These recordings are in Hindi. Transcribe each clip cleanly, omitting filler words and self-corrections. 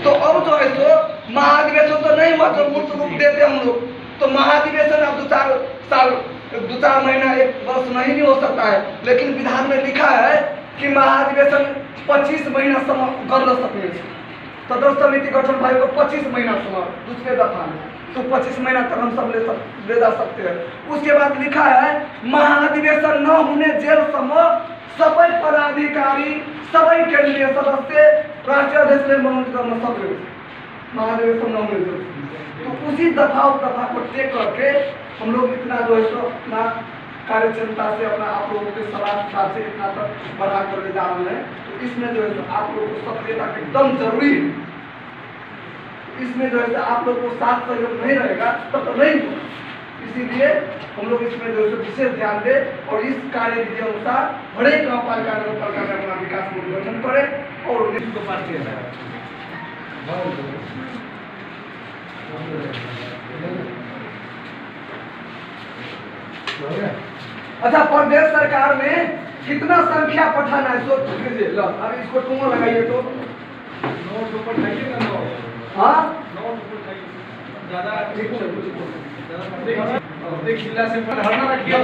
तो अब जो है सो महाधिवेशन तो नहीं हुआ जो मूर्त रूप देते हम लोग, तो महाधिवेशन अब 2-4 महीना 1 वर्ष नहीं हो सकता है, लेकिन विधान में लिखा है कि महाधिवेशन 25 महीना कर सकते हैं। सदस्य समिति गठन भाई को 25 महीना समय दूसरे दफा में, तो 25 महीना तक हम सब ले जा सकते हैं। उसके बाद लिखा है महाधिवेशन न होने जेल समूह सबै पदाधिकारी सबै केंद्रीय सदस्य राष्ट्रीय अध्यक्ष ने मनोनीत करना सब महाधिवेशन न होने जेल। तो उसी दफा को टेक करके हम लोग इतना जो है सो अपना कार्यक्षमता से अपना आप लोगों के सलाह सुझाव से इतना तक बढ़ा कर ले जा रहे हैं। तो इसमें जो है आप लोगों को सक्रियता एकदम जरूरी है। इसमें जो है आप लोग को साथ सहयोग नहीं रहेगा तब तो नहीं होगा। इसीलिए हम लोग इसमें जो है विशेष ध्यान दें और इस कार्य विधि अनुसार बड़े गाँव पालिका नगर पालिका में अपना विकास बोर्ड गठन करें और निश्चित पार्टी अच्छा, प्रदेश सरकार में कितना संख्या पठाना है सोच लीजिए। लो अब इसको टूमा लगाइए तो 9 ऊपर खाइए ना। हाँ 9 ऊपर खाइए ज़्यादा एक जिला से हरना रखिए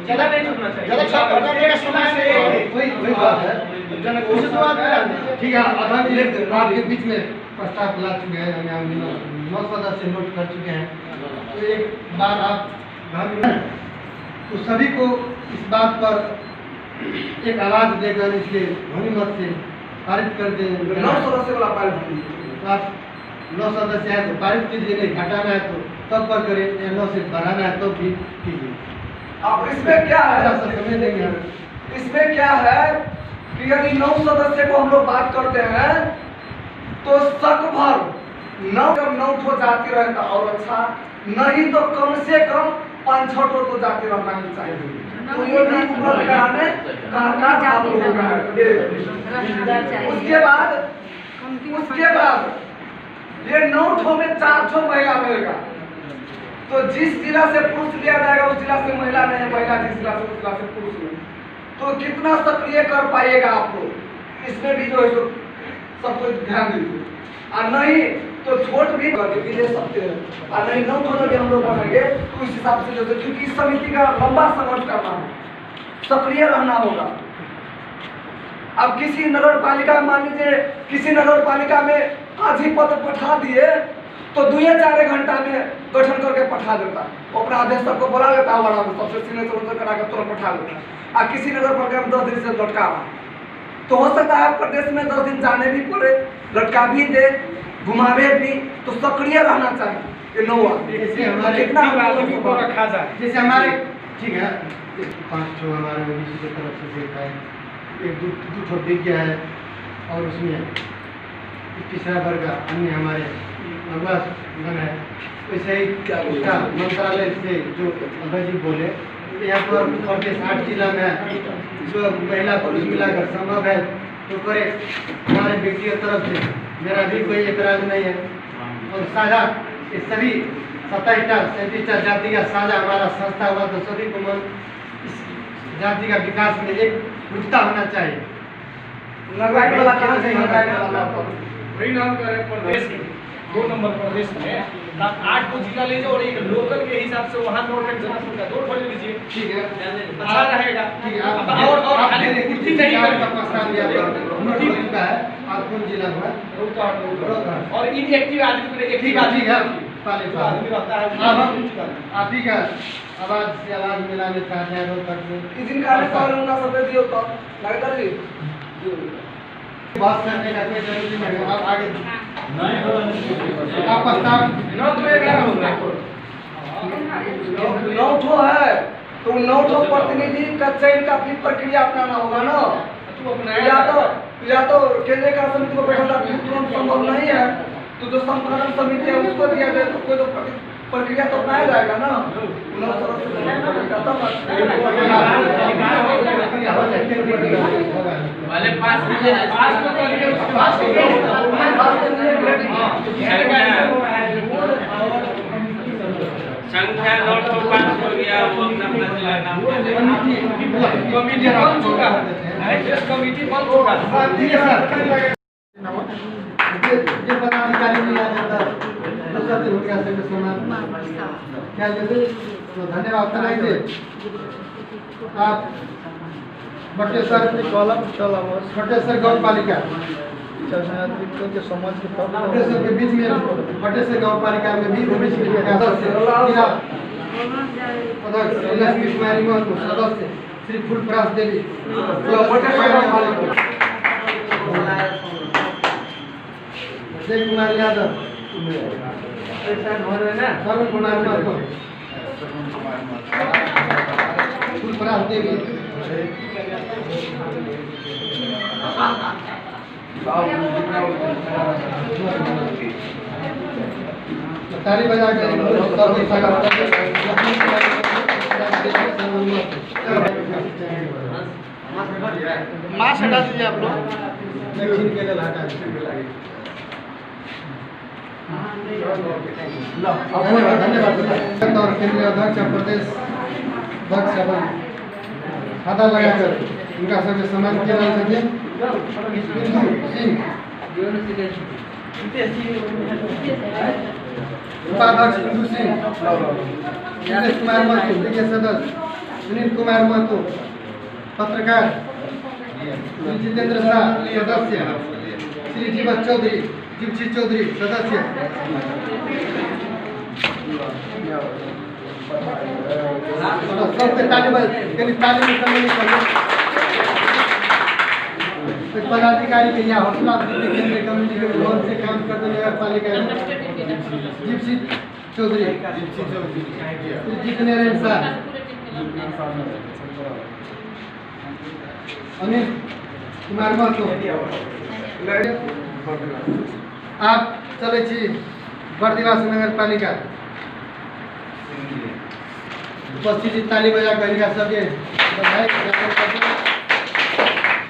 ज़्यादा नहीं छूटना चाहिए। वही बात है। ठीक है, आधा मिनट आपके बीच में प्रस्ताव ला चुके हैं, हम 9 सदस्य नोट कर चुके हैं। तो एक बार आप तो सभी को इस बात पर एक आवाज देकर इसके ध्वनि मत से पारित कर दें। 9 सदस्य वाला पारित आप 9 सदस्य है तो पारित कीजिए, नहीं घटाना है तो तब पर करें, या 9 से बढ़ाना है तो भी कीजिए। अब इसमें क्या है समझ देंगे। इसमें क्या है कि यदि 9 सदस्य को हम लोग बात करते हैं तो शक भर 9 ठो जाति रहता और अच्छा, नहीं तो कम से कम 5-6 ठो तो जाति रहना ही चाहिए। तो ये भी उपलब्ध कराने उसके बाद ये 9 ठो में 4 ठो महिला रहेगा। तो जिस जिला से पुरुष लिया जाएगा उस जिला से महिला नहीं, महिला जिस जिला से उस जिला से पुरुष नहीं। तो कितना सक्रिय कर पाइएगा आप लोग, इसमें भी जो है सब कुछ ध्यान दीजिए। और नहीं तो छोट भी ले सकते हैं, और नहीं 9 ठो भी हम लोग बनेंगे तो उस हिसाब से जो, क्योंकि इस समिति का लंबा संघर्ष करना है, सक्रिय रहना होगा। अब किसी नगर पालिका मान लीजिए किसी नगर पालिका में आज ही पत्र पठा दिए तो 2-4 घंटा में गठन करके पठा देता, अपना अध्यक्ष को बुला लेता है, सबसे सीनियर से करा कर तुरंत पठा देता। और किसी नगर पालिका में 10 दिन से लटका रहा, तो हो सकता है प्रदेश में 10 दिन जाने भी पड़े, लटका भी दे, घुमावे भी, तो सक्रिय रहना चाहिए। ये 9 जैसे हमारे कितना रखा जाए, जैसे हमारे ठीक है 5 ठो हमारे ओबीसी की तरफ से देखा है, 1-2 ठो दिख गया है, और उसमें तीसरा वर्ग अन्य हमारे अगवान है। वैसे ही उसका मंत्रालय से जो अभय बोले यहाँ पर प्रदेश 8 जिला में जो महिला पुरुष मिलाकर संभव है तो करे। हमारे व्यक्तिगत तरफ से मेरा भी कोई एतराज नहीं है, और साझा ये सभी 27-37 जाति का साझा हमारा संस्था हुआ, तो सभी को मन इस जाति का विकास में एक रुचता होना चाहिए। वही नाम करें प्रदेश में 2 नंबर प्रदेश में 8 को जिला ले जाओ और एक लोकल के हिसाब से वहाँ नोट का 2 खोल लीजिए, ठीक है, अच्छा रहेगा। ठीक है, और खाली कुर्सी नहीं करना प्रस्ताव दिया है। आप कौन जिला हुआ? और इनएक्टिव आदमी को एक्टिव आदमी है आदमी रहता है, आप ही का आवाज से आवाज मिलाने का है। जिनका उनका सब दियो तो लगता है बात करने का कोई जरूरी नहीं है। आप आगे नहीं आप प्रस्ताव 9 तो 11 होगा, 9 ठो है तो 9 ठो प्रतिनिधि का चयन का भी प्रक्रिया अपनाना होगा ना। या तो केंद्रीय कार्य समिति को बैठाना तुरंत संभव नहीं है, तो जो संपादन समिति है उसको दिया जाए तो कोई तो प्रक्रिया तो अपनाया जाएगा ना। 9 वाले पास संख्या 9 तो 5 हो गया, वो अपना जिला नाम कमिटी बन चुका है। प्रदेश कमेटी बंद होगा। ठीक है सर। ये पदाधिकारी नहीं आ जाता दूसरा दिन हो गया सर समान क्या लेते तो धन्यवाद कराएंगे आप बटेश्वर गाँव पालिका बटेश्वर के बीच में बटेश्वर गाँव पालिका में भी सदस्य कुमारी महतो सदस्य श्री फूलप्रकाश देवी जय कुमार यादव करुण कुमार महतो फूलप्रकाश देवी ताली बजा मास्क हटा दीजिए आप लोग धन्यवाद और केंद्रीय अध्यक्ष प्रदेश अध्यक्ष एवं खाता लगाकर उनका सबके सम्मान किया जा सके उपाध्यक्ष बिंदु सिंह नीलेश कुमार महतो विज्ञ सदस्य सुनील कुमार महतो पत्रकार श्री जितेंद्र शाह सदस्य श्री जीवत चौधरी जीवसी चौधरी सदस्य सबके ताली में सम्मिलित करें पदाधिकारी के यहाँ हौसला केंद्रीय कमेटी के भवन से काम करते नगर पालिका जीवसी चौधरी जितेंद्र शाह अनिल कुमार महतो आप चले छी बर्दिवास नगर पालिका उपस्थित ताली बजा कर सबके बधाई ज्ञापन करते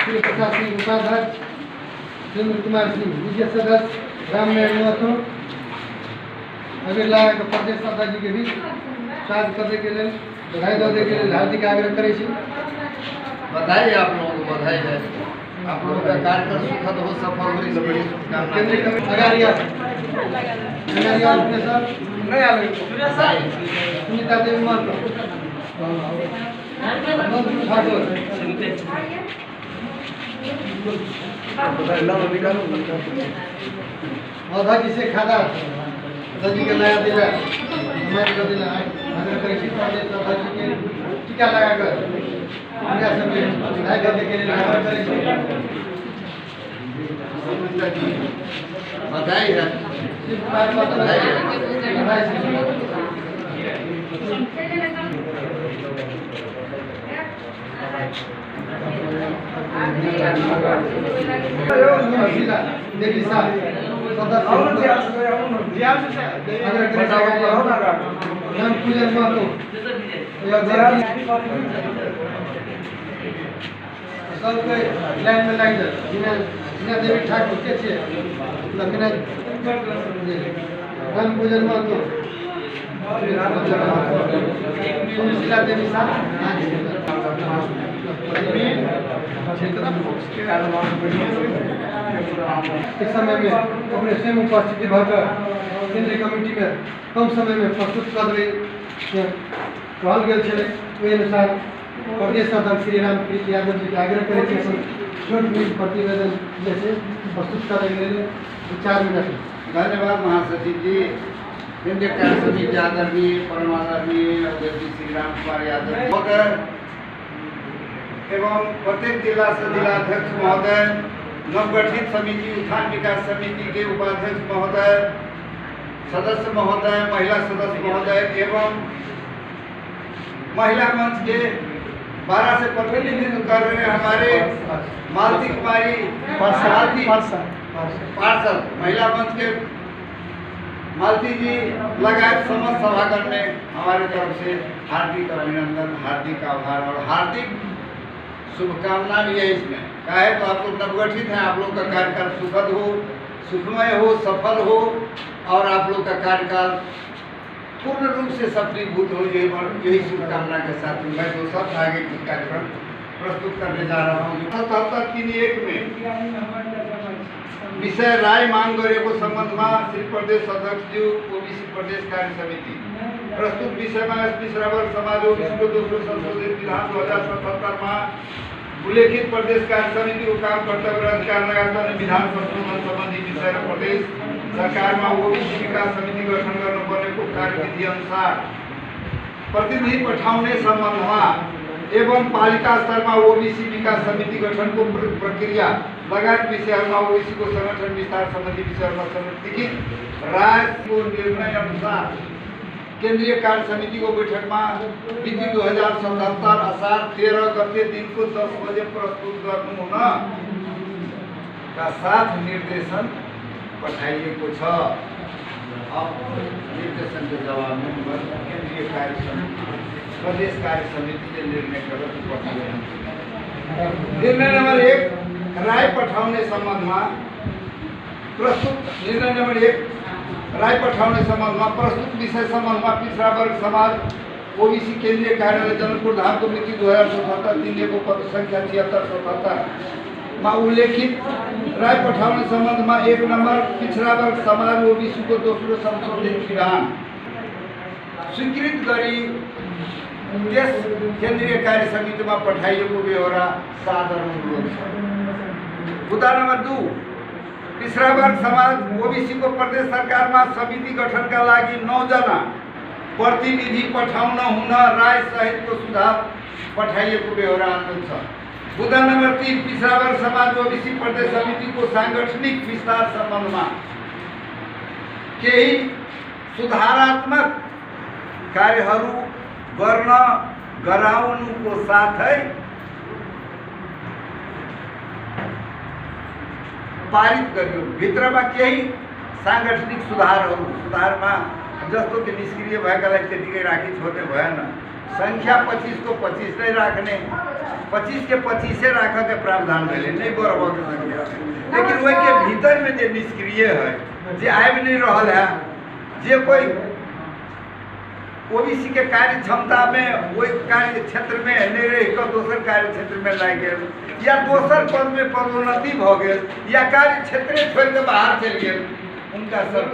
श्री प्रकाश सिंह उपाध्यक्ष सुनील कुमार सिंह विजय सदस्य रामनारायण महतो अगला प्रदेश अध्यक्ष जी के भी स्वागत करने के लिए बधाई दे के लिए हार्दिक आग्रह करे बधाई आप लोगों को बधाई है आप लोगों का कार्यक्रम सुखद हो सफल हो इस बड़ी केंद्रीय शुभकामनाएं सुनीता देवी महतो अध्यक्ष से खादा दजी के नया दिला हमारे को दिला आग्रह करे अध्यक्ष के टीका लगाकर उनका सबके विधायक करने के लिए आग्रह करे बधाई है देवी साहब नाम पूजन महतो सबके लाइन में लाग जाए देवी ठाकुर के छे राम पूजन महतो सुशीला देवी इस समय में अपने स्वयं उपस्थिति भरकर केंद्रीय कमेटी में कम समय में प्रस्तुत कर कहल गेल छलै ओहि अनुसार प्रदेश अध्यक्ष श्री राम यादव जी के आग्रह करे छोट मीट प्रतिवेदन जैसे प्रस्तुत करे के लिए 4 मिनट। धन्यवाद महासचिव जी। केंद्रीय कार्य समिति आदरणीय परमादरणीय अध्यक्ष श्री राम कुमार यादव महोदय एवं प्रत्येक जिला से जिलाध्यक्ष महोदय, नवगठित समिति उत्थान विकास समिति के उपाध्यक्ष महोदय, सदस्य महोदय, महिला सदस्य महोदय एवं महिला मंच के 12 से प्रतिनिधित्व कर रहे हमारे मालती कुमारी पार्षद महिला मंच के मालती जी लगायत समस्त सभागण में हमारे तरफ से हार्दिक अभिनंदन, हार्दिक आभार और हार्दिक शुभकामना भी है। इसमें क्या है तो आप लोग नवगठित हैं, आप लोग का कार्यकाल सुखद हो, सुखमय हो, सफल हो और आप लोग का कार्यकाल पूर्ण रूप से सफलीभूत हो, यही शुभकामना के साथ मैं तो सब आगे के कार्यक्रम प्रस्तुत करने जा रहा हूँ। 77-3-1 में विषय राय मांग गरेको सम्बन्धमा श्री प्रदेश अध्यक्षज्यू ओबीसी प्रदेश कार्य समिति प्रस्तुत विषयमा पिछड़ा वर्ग समाज ओबीसीको दोस्रो संशोधित विधान 2077 मा उल्लेखित प्रदेश कार्य समितिको काम कर्तव्य र अधिकार लगायत अन्य विधान संशोधन सम्बन्धी विषय र प्रदेश सरकारमा ओबीसी विकास समिति गठन गर्नुपर्नेको कार्यविधि अनुसार प्रतिनिधि पठाउने सम्बन्धमा एवं पालिका स्तरमा ओबीसी विकास समिति गठनको प्रक्रिया लगायत विषयहरूमा ओबीसीको संगठन विस्तार सम्बन्धी विषयहरूमा लिखित रायको निर्णय अनुसार केन्द्रीय कार्य समितिको बैठकमा मिति 2077 असार 13 गते दिनको 10 बजे प्रस्तुत गर्नु हुनका साथ निर्देशन पठाइएको छ। अब निर्देशनको जवाबमा केन्द्रीय कार्य समिति प्रदेश कार्य समितिले निर्णय गरेर पठाएको। निर्णय नम्बर 1 राय पठाउने सम्बन्धमा प्रस्तुत निर्णय नम्बर 1 राय पठाउने सम्बन्धमा प्रस्तुत विषय सम्बन्धमा पिछड़ा वर्ग समाज ओबीसी केन्द्रीय कार्यालय जनकपुर धामको मिति 2077-3 को पत्र संख्या 7677 मा उल्लेखित राय पठाउने सम्बन्धमा 1 नम्बर पिछड़ा वर्ग समाज ओबीसीको दोस्रो संशोधित विधान स्वीकृत गरी त्यस केन्द्रीय कार्य समितिमा पठाइएको बेहोरा सादर अनुरोध छ। मुद्दा नम्बर 2 पिछड़ा वर्ग समाज ओबीसी को प्रदेश सरकार में समिति गठन का लागि 9 जना प्रतिनिधि पठाउन हुन राय सहित को सुझाव पठाइएको बेहोरा अनुरोध छ। मुद्दा नम्बर 3 पिछड़ा वर्ग समाज ओबीसी प्रदेश समिति को सांगठनिक विस्तार सम्बन्धमा केही सुधारात्मक कार्यहरू गर्न गराउनुको साथै पारित गरियो। भित्रमा केही सांगठनिक सुधारमा जस्तो कि निष्क्रिय भएकालाई त्यतिकै राखी छोड्ने भएन। संख्या 25 को 25 नै राख्ने 25 के 25 राख के प्रावधान भेले नहीं बराबर के संख्या, लेकिन वही के भीतर में जो निष्क्रिय है जो आए भी नहीं रहल है जे कोई ओबीसी के कार्य क्षमता में वही कार्य क्षेत्र में नहीं रही तो दोसर कार्य क्षेत्र में लाग गए या दोसर पद में पदोन्नति भ गए या कार्य क्षेत्र छोड़ के बाहर चल गए, उनका सब